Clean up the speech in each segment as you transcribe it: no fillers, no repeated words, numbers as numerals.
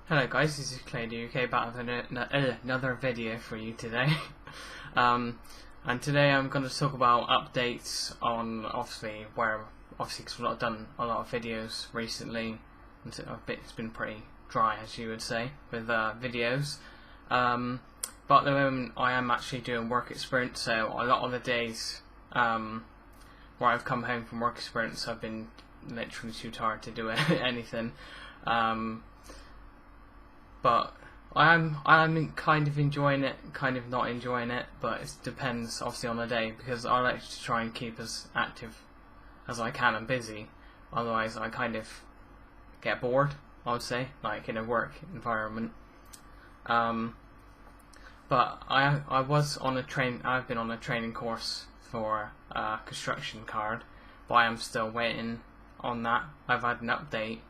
Hello guys, this is Clay UK back with another video for you today. And today I'm going to talk about updates on obviously because I've not done a lot of videos recently. It's been pretty dry, as you would say, with videos. But at the moment I am actually doing work experience, so a lot of the days where I've come home from work experience I've been literally too tired to do anything. But I'm kind of enjoying it, kind of not enjoying it, but it depends obviously on the day, because I like to try and keep as active as I can and busy, otherwise I kind of get bored, I would say, like in a work environment. But I've been on a training course for a construction card, but I am still waiting on that. I've had an update.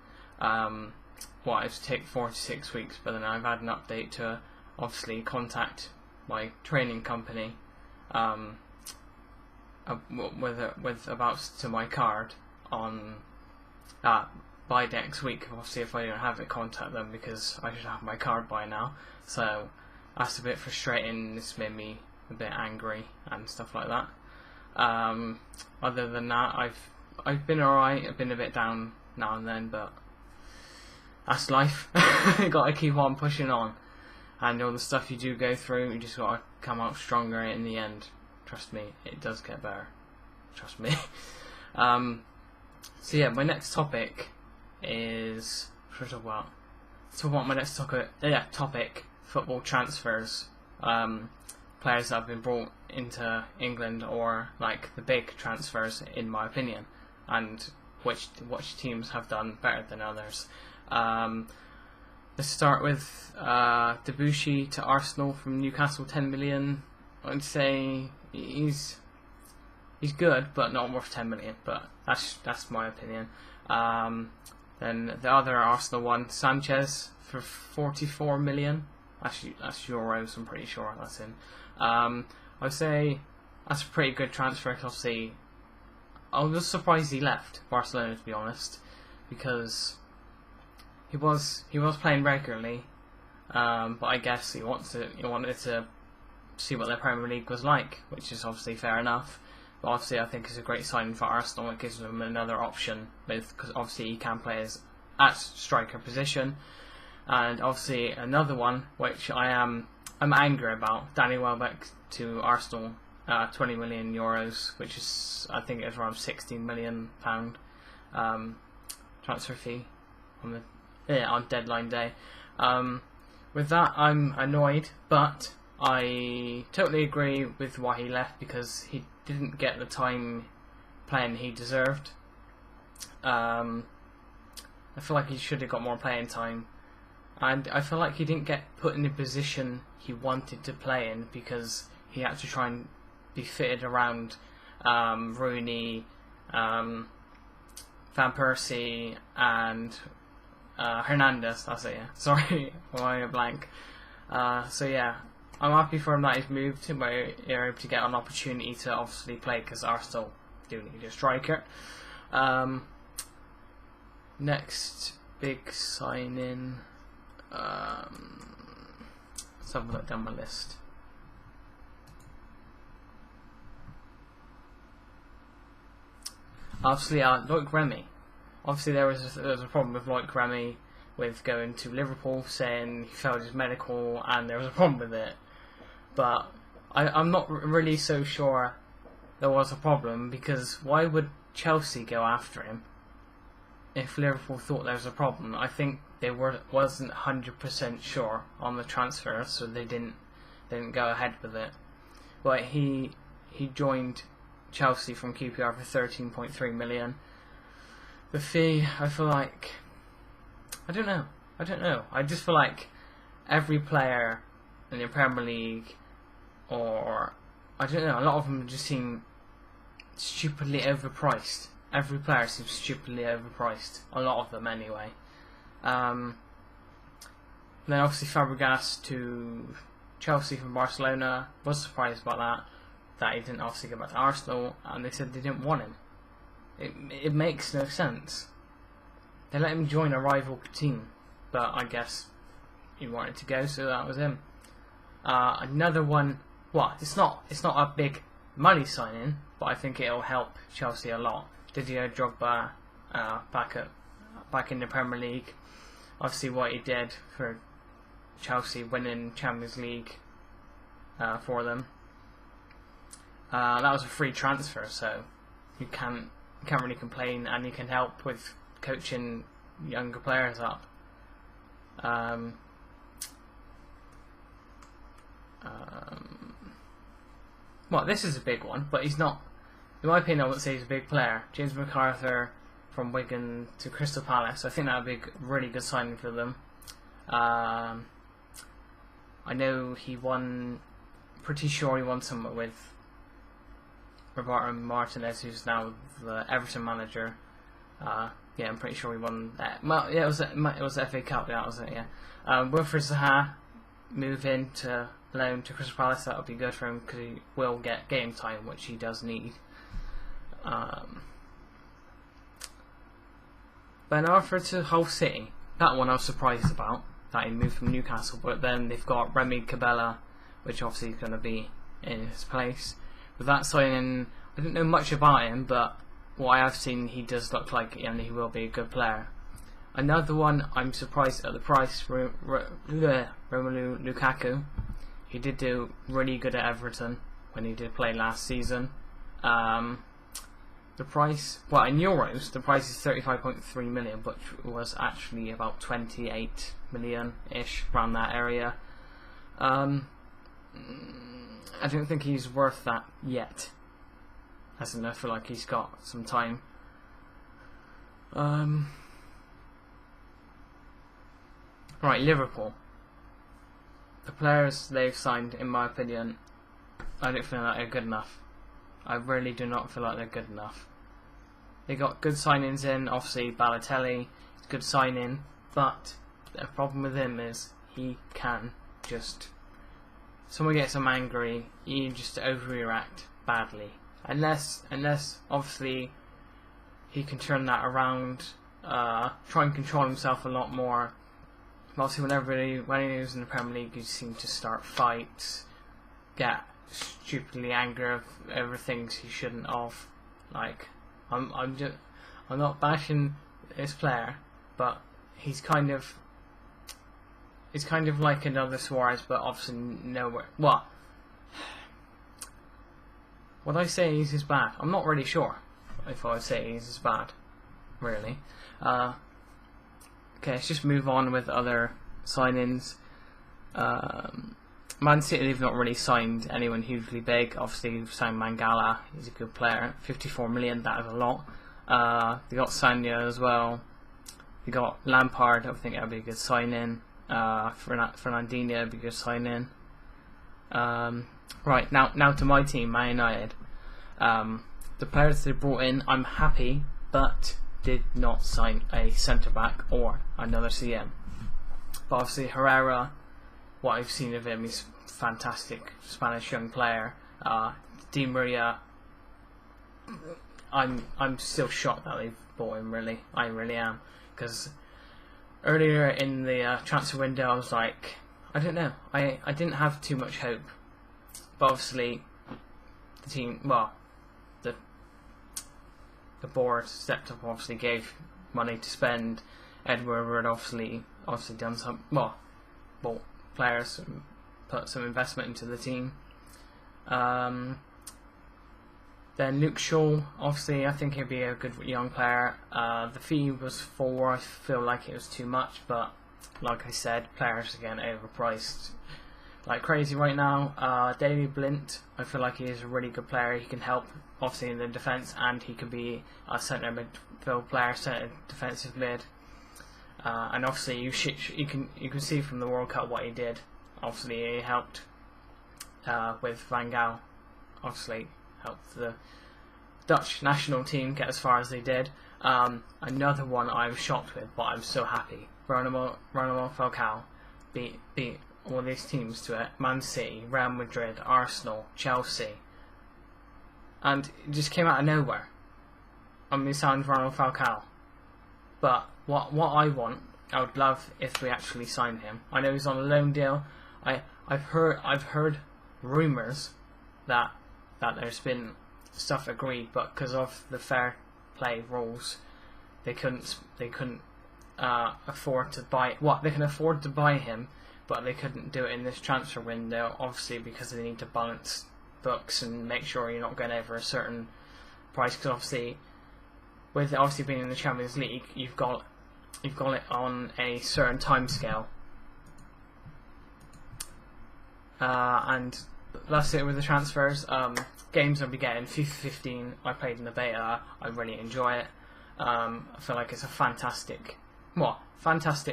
It's take 4 to 6 weeks, but then I've had an update to obviously contact my training company with about to my card on by next week. Obviously, if I don't have it, contact them, because I should have my card by now. So that's a bit frustrating. This made me a bit angry and stuff like that. Other than that, I've been alright. I've been a bit down now and then, but that's life. You gotta keep on pushing on, and all the stuff you do go through, you just gotta come out stronger in the end. Trust me, it does get better. Trust me. So yeah, my next topic is my next topic: football transfers. Players that have been brought into England, or like the big transfers, in my opinion, and which teams have done better than others. Let's start with Debuchy to Arsenal from Newcastle, 10 million. I'd say he's good, but not worth 10 million. But that's my opinion. Then the other Arsenal one, Sanchez for 44 million. Actually, that's euros. I'm pretty sure that's in. I'd say that's a pretty good transfer. Obviously, I was surprised he left Barcelona, to be honest, because he was playing regularly, but I guess he wanted to see what the Premier League was like, which is obviously fair enough. But obviously, I think it's a great signing for Arsenal. It gives them another option, because obviously he can play at striker position. And obviously another one which I'm angry about: Danny Welbeck to Arsenal, 20 million euros, which is, I think it's around £16 million transfer fee on deadline day. With that, I'm annoyed, but I totally agree with why he left, because he didn't get the time playing he deserved. I feel like he should have got more playing time, and I feel like he didn't get put in the position he wanted to play in, because he had to try and be fitted around Rooney, Van Persie, and Hernandez. That's it, yeah. Sorry, I'm a blank. So yeah, I'm happy for him that he's moved, where you're able to get an opportunity to obviously play, because Arsenal do need a striker. Next big signing. Let's have a look down my list. Obviously, Loic Remy. Obviously, there was a problem with Loic Remy with going to Liverpool, saying he failed his medical, and there was a problem with it. But I'm not really so sure there was a problem, because why would Chelsea go after him if Liverpool thought there was a problem? I think they wasn't 100% sure on the transfer, so they didn't go ahead with it. But he joined Chelsea from QPR for 13.3 million. The fee, I feel like, I don't know. I just feel like every player in the Premier League, or I don't know, a lot of them just seem stupidly overpriced. Every player seems stupidly overpriced. A lot of them, anyway. Then obviously Fabregas to Chelsea from Barcelona. Was surprised about that he didn't obviously go back to Arsenal, and they said they didn't want him. It makes no sense. They let him join a rival team, but I guess he wanted to go, so that was him. Another one, well, it's not a big money signing, but I think it'll help Chelsea a lot. Didier Drogba, back in the Premier League. Obviously, what he did for Chelsea, winning Champions League for them. That was a free transfer, so you can't really complain, and he can help with coaching younger players up. Well, this is a big one, but he's not. In my opinion, I wouldn't say he's a big player. James McArthur from Wigan to Crystal Palace. I think that would be a really good signing for them. I know he won. Pretty sure he won something with Roberto Martinez, who's now the Everton manager. Yeah, I'm pretty sure he won that. Well, yeah, it was the FA Cup. That was it. Yeah. Wilfried Zaha move into loan to Crystal Palace. That would be good for him because he will get game time, which he does need. Ben Arthur to Hull City. That one I was surprised about, that he moved from Newcastle, but then they've got Remy Cabella, which obviously is going to be in his place. With that signing, I didn't know much about him, but what I have seen, he does look like he will be a good player. Another one, I'm surprised at the price, Romelu Lukaku. He did do really good at Everton when he did play last season. The price, well, in euros, the price is 35.3 million, which was actually about 28 million-ish, around that area. I don't think he's worth that yet. As in, I feel like he's got some time. Right, Liverpool. The players they've signed, in my opinion, I don't feel like they're good enough. I really do not feel like they're good enough. They got good signings in, obviously Balotelli, good signing, but the problem with him is he can just, someone gets him angry, he just overreact badly. Unless obviously he can turn that around, try and control himself a lot more. Obviously when he was in the Premier League, he seemed to start fights, get stupidly angry over things he shouldn't have. Like, I'm not bashing this player, but he's kind of like another Suarez, but obviously nowhere. What? Would I say he's as bad? I'm not really sure if I would say he's as bad, really. Okay, let's just move on with other signings. Man City, they've not really signed anyone hugely big. Obviously, they've signed Mangala, he's a good player. 54 million, that is a lot. They got Sanya as well. They got Lampard, I think that would be a good sign-in. Fernandinho would be a good sign-in. Right, now to my team, Man United. The players they brought in, I'm happy, but did not sign a centre-back or another CM. But obviously Herrera, what I've seen of him, he's a fantastic Spanish young player. Di Maria, I'm still shocked that they've bought him, really. I really am. Because earlier in the transfer window I was like, I don't know, I didn't have too much hope. But obviously the team, well, the board stepped up, obviously gave money to spend. Edward had obviously done some, well, bought players and put some investment into the team. Then Luke Shaw, obviously I think he'd be a good young player. The fee was 4, I feel like it was too much, but like I said, players are getting overpriced like crazy right now. Daley Blind, I feel like he is a really good player. He can help obviously in the defence, and he can be a centre midfield player, centre defensive mid. And obviously you can see from the World Cup what he did. Obviously he helped with Van Gaal. Obviously helped the Dutch national team get as far as they did. Another one I was shocked with, but I'm so happy. Ronald Falcao beat all these teams to it. Man City, Real Madrid, Arsenal, Chelsea. And it just came out of nowhere. I mean, it sounds Ronald Falcao. But what I want I would love if we actually signed him. I know he's on a loan deal. I've heard rumours that there's been stuff agreed, but because of the fair play rules, they couldn't afford to buy. What, they can afford to buy him, but they couldn't do it in this transfer window, obviously because they need to balance books and make sure you're not going over a certain price. Because obviously, with obviously being in the Champions League, you've got it on a certain time scale, and that's it with the transfers. Games I'll be getting: FIFA 15. I played in the beta. I really enjoy it. I feel like it's a fantastic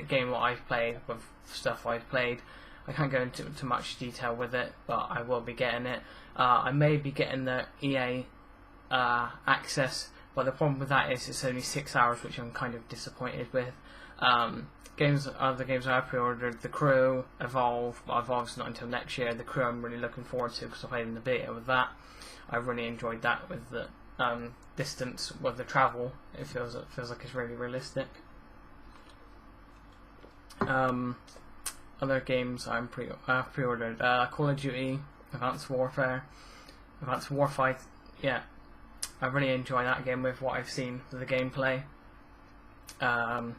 game what I've played with stuff I've played. I can't go into too much detail with it, but I will be getting it. I may be getting the EA access, but the problem with that is it's only 6 hours, which I'm kind of disappointed with. Other games I pre-ordered: The Crew, Evolve. Evolve's not until next year. The Crew I'm really looking forward to because I played in the beta with that. I really enjoyed that with the distance with the travel. It feels like it's really realistic. Other games I'm pre-ordered: Call of Duty, Advanced Warfight. Yeah, I really enjoy that game with what I've seen with the gameplay. And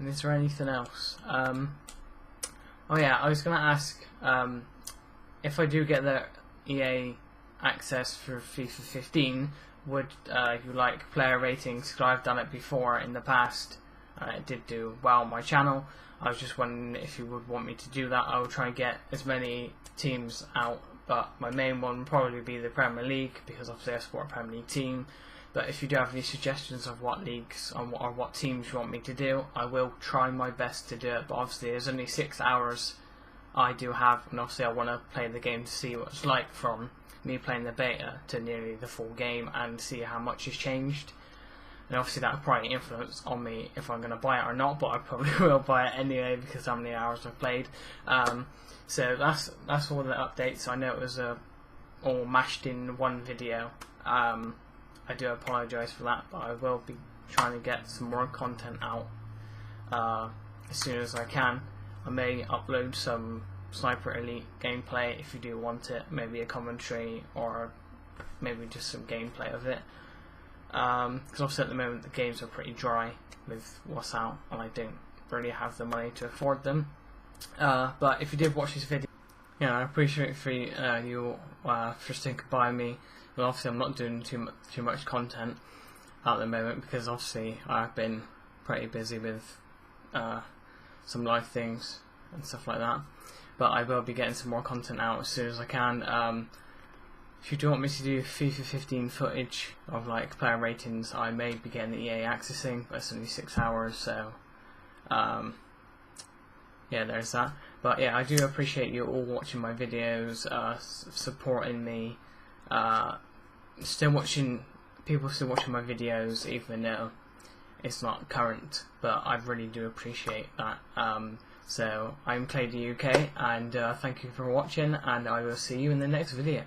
is there anything else? Oh yeah, I was gonna ask if I do get the EA access for FIFA 15, would you like player ratings? Because I've done it before in the past. It did do well on my channel. I was just wondering if you would want me to do that. I will try and get as many teams out, but my main one would probably be the Premier League, because obviously I support a Premier League team. But if you do have any suggestions of what leagues or what teams you want me to do, I will try my best to do it. But obviously there's only 6 hours I do have, and obviously I want to play the game to see what it's like from me playing the beta to nearly the full game and see how much has changed. And obviously that will probably influence on me if I'm going to buy it or not, but I probably will buy it anyway because how many hours I've played. So that's all the updates. I know it was all mashed in one video. I do apologise for that, but I will be trying to get some more content out as soon as I can. I may upload some Sniper Elite gameplay if you do want it, maybe a commentary or maybe just some gameplay of it. Because obviously at the moment the games are pretty dry with what's out, and I don't really have the money to afford them. But if you did watch this video, I appreciate for you for sticking by me. But obviously I'm not doing too much content at the moment because obviously I've been pretty busy with some life things and stuff like that. But I will be getting some more content out as soon as I can. If you do want me to do FIFA 15 footage of like player ratings, I may be getting the EA accessing, but it's only 6 hours, so yeah, there's that. But yeah, I do appreciate you all watching my videos, supporting me, people still watching my videos even though it's not current, but I really do appreciate that. So I'm Clay the UK, and thank you for watching, and I will see you in the next video.